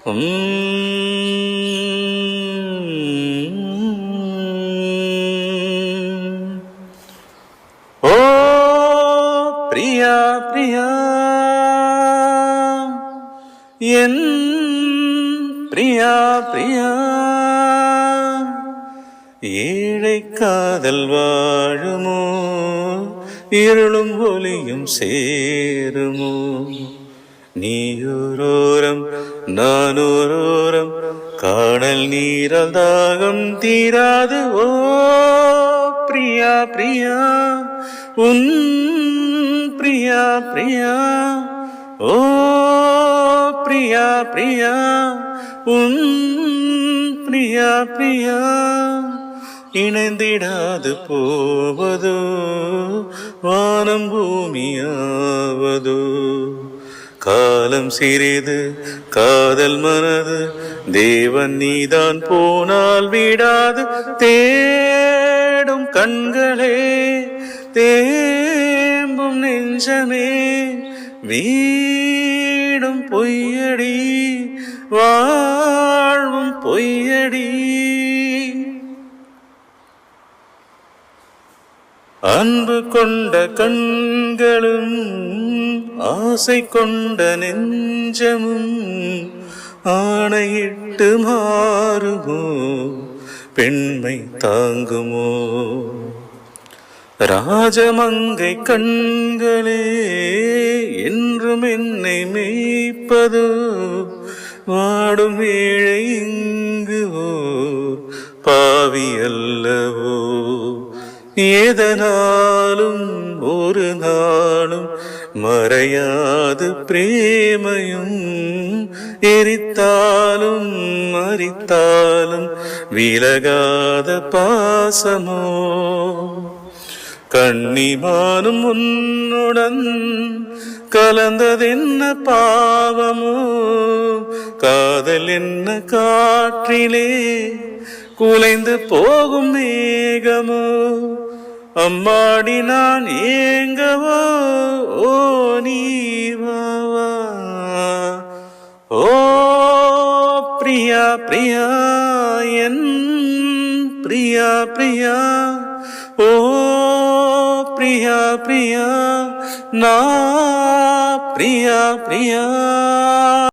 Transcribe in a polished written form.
ஓ பிரியா பிரியா என் பிரியா பிரியா, ஏழை காதல் வாழுமோ, இருளும் ஒளியும் சேருமோ, நீயோரோரம் நானோரோரம், காணல் நீரால் தாகம் தீராது. ஓ பிரியா பிரியா உன் பிரியா பிரியா, ஓ பிரியா பிரியா உன் பிரியா பிரியா, இணைந்திடாது போவதோ வானம் பூமியாவதோ, காலம் சிறிது காதல் மனது தேவன் நீதான் போனால் விடாது. தேடும் கண்களே தேம்பும் நெஞ்சமே, வீடும் பொய்யடி வாழ்வும் பொய்யடி, அன்பு கொண்ட கண்களும் ஆசை கொண்ட நெஞ்சமும் ஆணையிட்டு மாறுமோ, பெண்மை தாங்குமோ, ராஜமங்கை கண்களே என்றும் என்னை மேய்ப்பதோ, வாடும் வேளை இங்கு ஓர் பாவி அல்லவோ, ஏதனாலும் ஒரு நாளும் மறையாது பிரேமையும், எரித்தாலும் மறித்தாலும் விலகாத பாசமோ, கண்ணிமானும் உன்னுடன் கலந்ததென்ன பாவமோ, காதல் என்ன காற்றிலே குலைந்து போகும் மேகமோ, அம்மாடி நான் ஏங்கவோ ஓ நீவா, ஓ பிரியா பிரியா என் பிரியா பிரியா, ஓ பிரியா பிரியா நா பிரியா பிரியா.